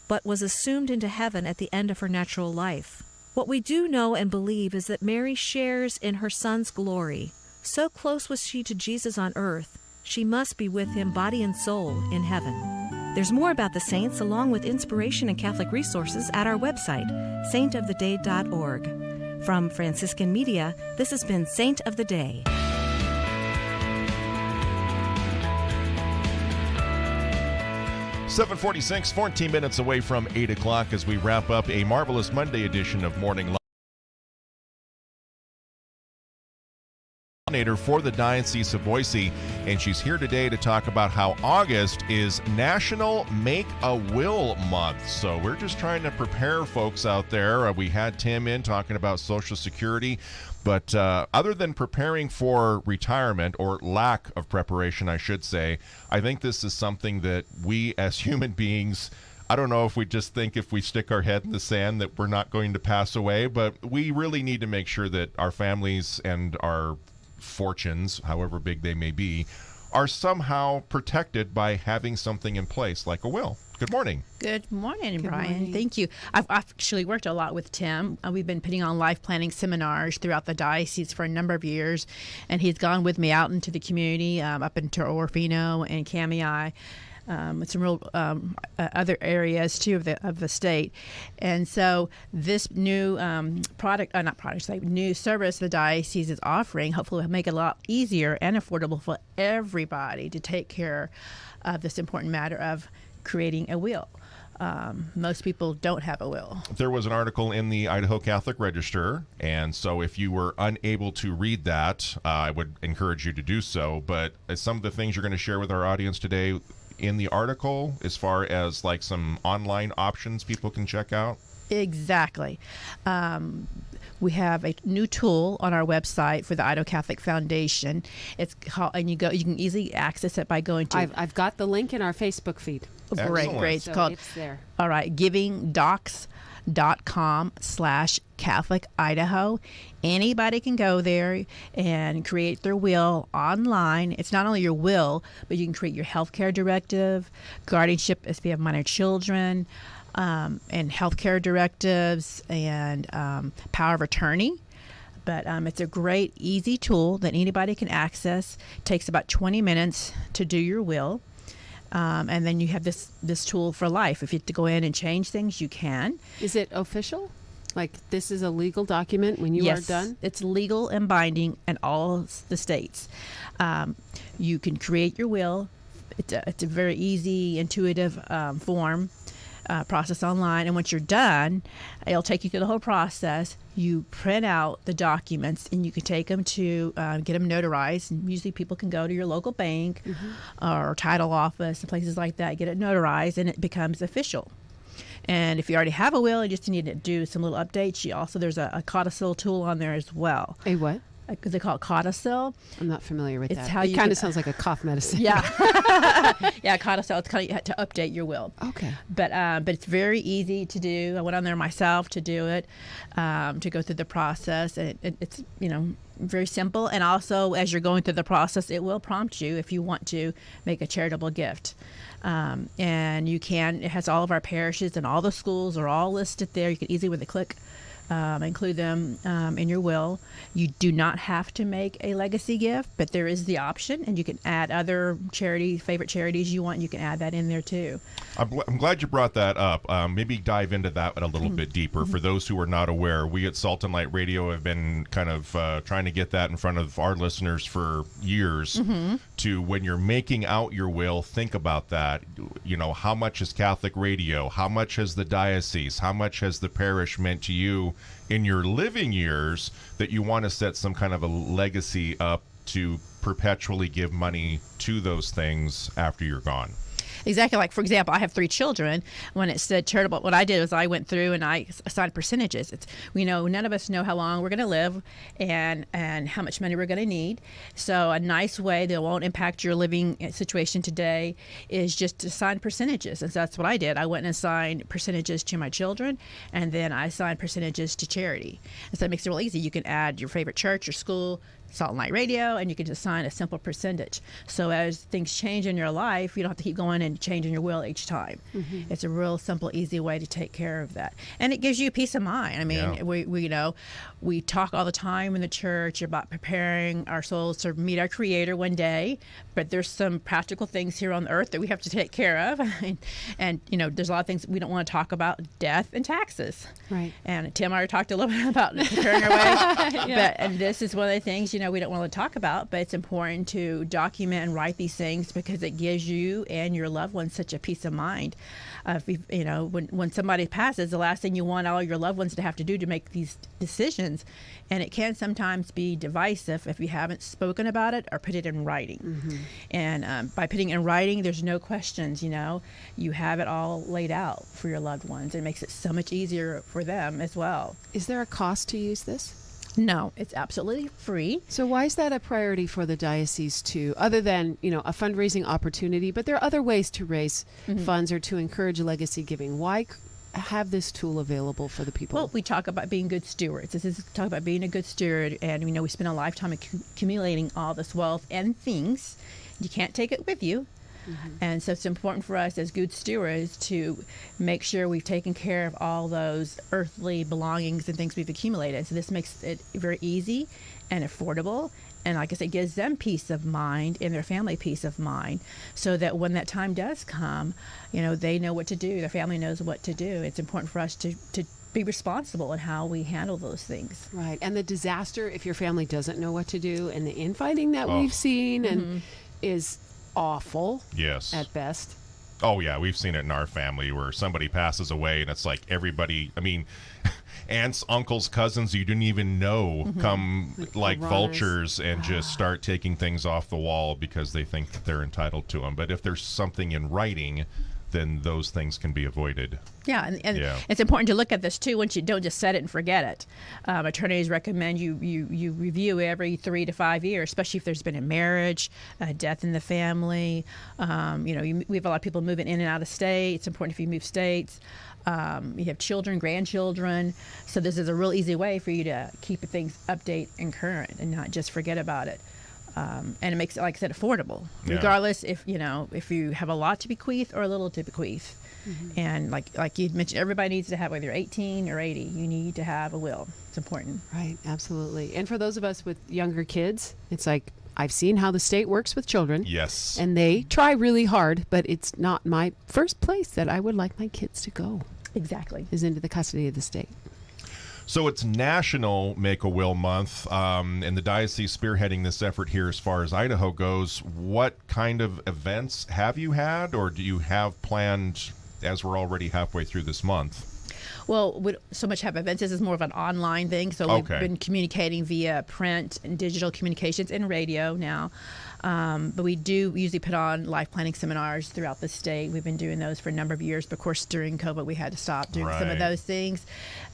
but was assumed into heaven at the end of her natural life. What we do know and believe is that Mary shares in her Son's glory. So close was she to Jesus on earth, she must be with him body and soul in heaven. There's more about the saints along with inspiration and Catholic resources at our website, saintoftheday.org. From Franciscan Media, this has been Saint of the Day. 7:46, 14 minutes away from 8 o'clock as we wrap up a marvelous Monday edition of Morning Light. For the Diocese of Boise, and she's here today to talk about how August is National Make a Will Month. So we're just trying to prepare folks out there. We had Tim in talking about Social Security, but other than preparing for retirement, or lack of preparation, I should say, I think this is something that we as human beings, I don't know if we just think if we stick our head in the sand that we're not going to pass away, but we really need to make sure that our families and our fortunes, however big they may be, are somehow protected by having something in place like a will. Good morning. Good morning, Good Brian. morning. Thank you. I've actually worked a lot with Tim. We've been putting on life planning seminars throughout the diocese for a number of years, and he's gone with me out into the community, up into Orofino and Kamei, with some real other areas too of the state. And so this new new service the diocese is offering hopefully will make it a lot easier and affordable for everybody to take care of this important matter of creating a will. Most people don't have a will. There was an article in the Idaho Catholic Register, and so if you were unable to read that, I would encourage you to do so. But some of the things you're going to share with our audience today in the article, as far as like some online options people can check out? Exactly. We have a new tool on our website for the Idaho Catholic Foundation. It's called, and you can easily access it by going to. I've got the link in our Facebook feed. Great. It's so called. It's there. All right, givingdocs.com/Catholic Idaho. Anybody can go there and create their will online. It's not only your will, but you can create your healthcare directive, guardianship if you have minor children, and healthcare directives, and power of attorney. But it's a great, easy tool that anybody can access. It takes about 20 minutes to do your will. And then you have this tool for life. If you have to go in and change things, you can. Is it official? Like this is a legal document when you are done? It's legal and binding in all the states. You can create your will. It's a very easy, intuitive form. Process online, and once you're done, it'll take you through the whole process. You print out the documents, and you can take them to get them notarized. And usually, people can go to your local bank or title office and places like that, get it notarized, and it becomes official. And if you already have a will, you just need to do some little updates. There's a codicil tool on there as well. A what? They call it codicil. I'm not familiar with that. How it kind of sounds like a cough medicine. Yeah. Yeah, codicil. It's kind of to update your will. Okay. But it's very easy to do. I went on there myself to do it, to go through the process. And it's very simple. And also, as you're going through the process, it will prompt you if you want to make a charitable gift. And you can. It has all of our parishes, and all the schools are all listed there. You can easily, with a click, include them in your will. You do not have to make a legacy gift, but there is the option, and you can add other favorite charities you want. You can add that in there too. I'm glad you brought that up. Maybe dive into that a little bit deeper. For those who are not aware, we at Salt and Light Radio have been kind of trying to get that in front of our listeners for years. To when you're making out your will, think about that. You know, how much is Catholic Radio? How much has the diocese? How much has the parish meant to you in your living years that you want to set some kind of a legacy up to perpetually give money to those things after you're gone? Exactly. Like, for example, I have 3 children. When it said charitable, what I did was I went through and I assigned percentages. It's, none of us know how long we're going to live and how much money we're going to need. So a nice way that won't impact your living situation today is just to assign percentages. And so that's what I did. I went and assigned percentages to my children, and then I assigned percentages to charity. And so it makes it real easy. You can add your favorite church, your school, Salt and Light Radio, and you can just assign a simple percentage. So as things change in your life, you don't have to keep going and changing your will each time. It's a real simple, easy way to take care of that. And it gives you peace of mind. I mean, we talk all the time in the church about preparing our souls to meet our Creator one day, but there's some practical things here on the earth that we have to take care of. and there's a lot of things we don't want to talk about, death and taxes. Right. And Tim already talked a little bit about preparing our way. And this is one of the things, we don't want to talk about, but it's important to document and write these things because it gives you and your loved ones such a peace of mind. When somebody passes, the last thing you want all your loved ones to have to do to make these decisions, and it can sometimes be divisive if you haven't spoken about it or put it in writing. And by putting it in writing, there's no questions. You have it all laid out for your loved ones. It makes it so much easier for them as well. Is there a cost to use this? No, it's absolutely free. So why is that a priority for the diocese too, other than, a fundraising opportunity? But there are other ways to raise funds or to encourage legacy giving. Why have this tool available for the people? Well, we talk about being good stewards. This is talk about being a good steward. And, we spend a lifetime accumulating all this wealth and things. You can't take it with you. And so it's important for us as good stewards to make sure we've taken care of all those earthly belongings and things we've accumulated. So this makes it very easy and affordable. And like I said, gives them peace of mind and their family peace of mind so that when that time does come, they know what to do. Their family knows what to do. It's important for us to be responsible in how we handle those things. Right. And the disaster, if your family doesn't know what to do, and the infighting that we've seen and is awful. Yes. At best. Oh yeah, we've seen it in our family where somebody passes away and it's like everybody, aunts, uncles, cousins you didn't even know come like vultures and just start taking things off the wall because they think that they're entitled to them. But if there's something in writing, then those things can be avoided. Yeah, and it's important to look at this too. Once you don't just set it and forget it. Attorneys recommend you review every 3 to 5 years, especially if there's been a marriage, a death in the family. We have a lot of people moving in and out of state. It's important if you move states. You have children, grandchildren. So this is a real easy way for you to keep things update and current and not just forget about it. And it makes it, like I said, affordable, regardless if you have a lot to bequeath or a little to bequeath. And like you mentioned, everybody needs to have, whether you're 18 or 80, you need to have a will. It's important. Right, absolutely. And for those of us with younger kids, it's like, I've seen how the state works with children. Yes. And they try really hard, but it's not my first place that I would like my kids to go. Exactly. Is into the custody of the state. So it's National Make-A-Will Month, and the diocese spearheading this effort here as far as Idaho goes. What kind of events have you had, or do you have planned as we're already halfway through this month? Well, we don't so much have events. This is more of an online thing. So we've been communicating via print and digital communications and radio now. But we do usually put on life planning seminars throughout the state. We've been doing those for a number of years. But of course, during COVID, we had to stop doing some of those things.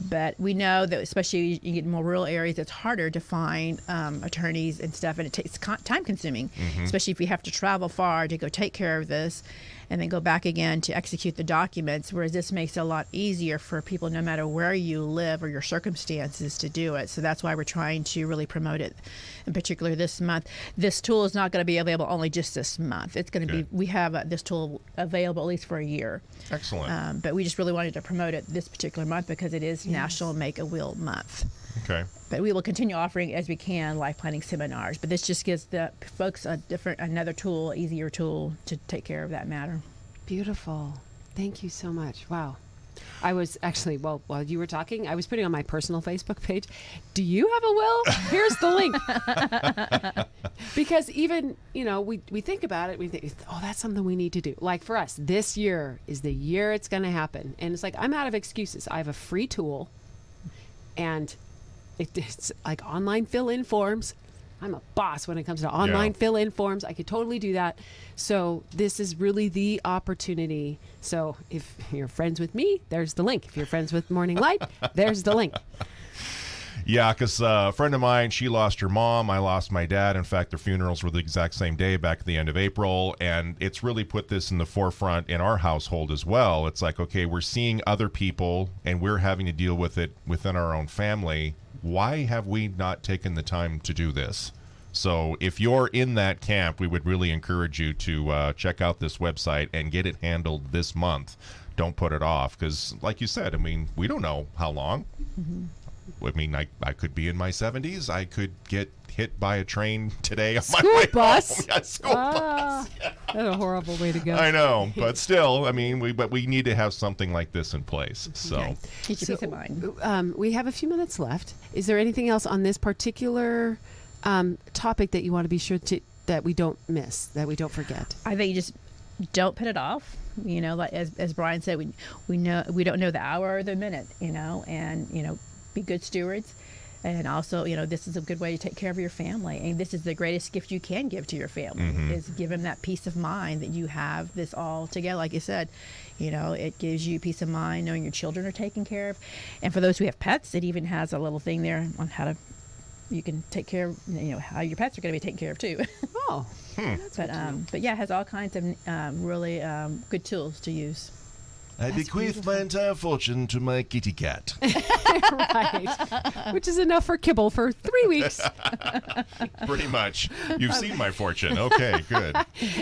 But we know that especially you get more rural areas, it's harder to find attorneys and stuff. And it takes time consuming, especially if you have to travel far to go take care of this. and then go back again to execute the documents, whereas this makes it a lot easier for people no matter where you live or your circumstances to do it. So that's why we're trying to really promote it, in particular this month. This tool is not going to be available only just this month. It's going to be, we have this tool available at least for a year. Excellent. But we just really wanted to promote it this particular month because it is National Make-A-Will Month. Okay. But we will continue offering as we can life planning seminars. But this just gives the folks another tool, easier tool to take care of that matter. Beautiful. Thank you so much. Wow. I was actually, while you were talking, I was putting on my personal Facebook page, do you have a will? Here's the link. Because even, we think about it, we think, oh, that's something we need to do. Like for us, this year is the year it's going to happen. And it's like, I'm out of excuses. I have a free tool, and it's like online fill-in forms. I'm a boss when it comes to online fill-in forms. I could totally do that. So this is really the opportunity. So if you're friends with me, there's the link. If you're friends with Morning Light, there's the link. Yeah, because a friend of mine, she lost her mom. I lost my dad. In fact, their funerals were the exact same day back at the end of April. And it's really put this in the forefront in our household as well. It's like, okay, we're seeing other people and we're having to deal with it within our own family. Why have we not taken the time to do this? So if you're in that camp, we would really encourage you to check out this website and get it handled this month. Don't put it off because, like you said, I mean, we don't know how long. Mm-hmm. I mean, I could be in my 70s. I could get hit by a train today on my way bus. home. Yeah, school bus. Yeah. That's a horrible way to go. I know, but still, I mean, we need to have something like this in place. So, okay. Keep your peace of mind. We have a few minutes left. Is there anything else on this particular topic that you want to be sure that we don't miss, that we don't forget? I think you just don't put it off. Like as Brian said, we don't know the hour or the minute. And be good stewards. And also, this is a good way to take care of your family. And this is the greatest gift you can give to your family, is give them that peace of mind that you have this all together. Like you said, it gives you peace of mind knowing your children are taken care of. And for those who have pets, it even has a little thing there on how you can take care of, how your pets are going to be taken care of too. Oh, but yeah, it has all kinds of really good tools to use. I bequeath my entire fortune to my kitty cat. Right. Which is enough for kibble for 3 weeks. Pretty much. You've seen my fortune. Okay, good.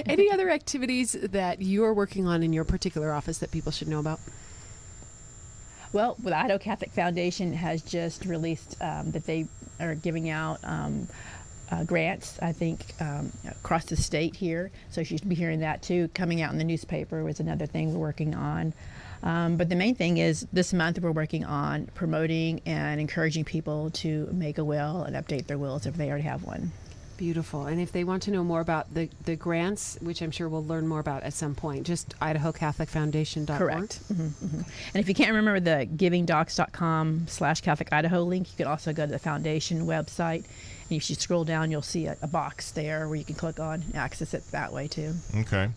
Any other activities that you are working on in your particular office that people should know about? Well, the Idaho Catholic Foundation has just released that they are giving out grants, I think, across the state here. So you should be hearing that too. Coming out in the newspaper was another thing we're working on. But the main thing is this month we're working on promoting and encouraging people to make a will and update their wills if they already have one. Beautiful. And if they want to know more about the grants, which I'm sure we'll learn more about at some point, just IdahoCatholicFoundation.org. Correct. Mm-hmm, mm-hmm. And if you can't remember the givingdocs.com/Catholic Idaho link, you can also go to the foundation website. And if you scroll down, you'll see a box there where you can click on and access it that way too. Okay.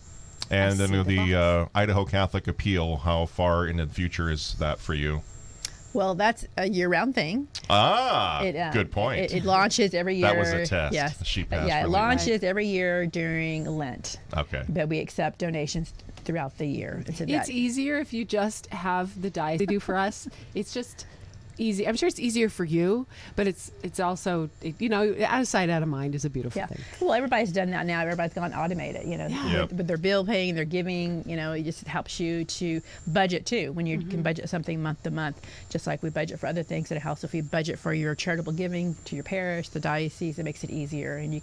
And then the Idaho Catholic Appeal, how far into the future is that for you? Well, that's a year-round thing. Good point. It launches every year. That was a test. Yes. She passed it really launches every year during Lent. Okay. But we accept donations throughout the year. It's easier if you just have the dice they do for us. It's just easy. I'm sure it's easier for you, but it's also, out of sight, out of mind is a beautiful thing. Well, everybody's done that now. Everybody's gone automated, with their bill paying, their giving, it just helps you to budget too. When you can budget something month to month, just like we budget for other things at a house. So if you budget for your charitable giving to your parish, the diocese, it makes it easier, and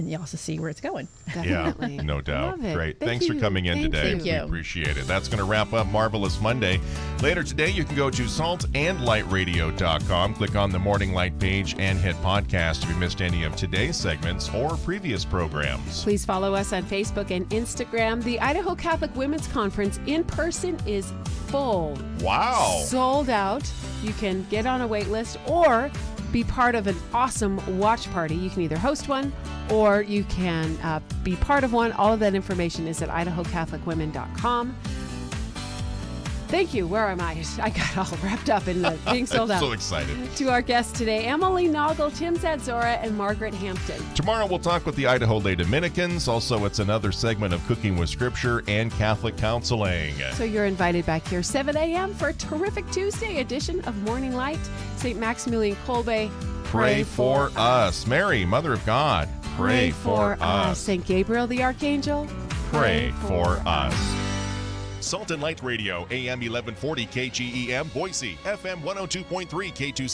you also see where it's going. Definitely. Yeah, no doubt. Great. Thank Thanks you. for coming in today. Thank you. We appreciate it. That's going to wrap up Marvelous Monday. Later today, you can go to saltandlightradio.com, click on the Morning Light page, and hit podcast if you missed any of today's segments or previous programs. Please follow us on Facebook and Instagram. The Idaho Catholic Women's Conference in person is full. Wow. Sold out. You can get on a wait list or be part of an awesome watch party. You can either host one or you can be part of one. All of that information is at IdahoCatholicWomen.com. Thank you. Where am I? I got all wrapped up in the being sold out. So excited. To our guests today, Emily Noggle, Tim Zadzora, and Margaret Hampton. Tomorrow we'll talk with the Idaho Lay Dominicans. Also, it's another segment of Cooking with Scripture and Catholic Counseling. So you're invited back here 7 a.m. for a terrific Tuesday edition of Morning Light. St. Maximilian Kolbe, Pray for us. Mary, Mother of God, pray for us. St. Gabriel the Archangel, pray for us. Salt and Light Radio, AM 1140 KGEM, Boise, FM 102.3 K2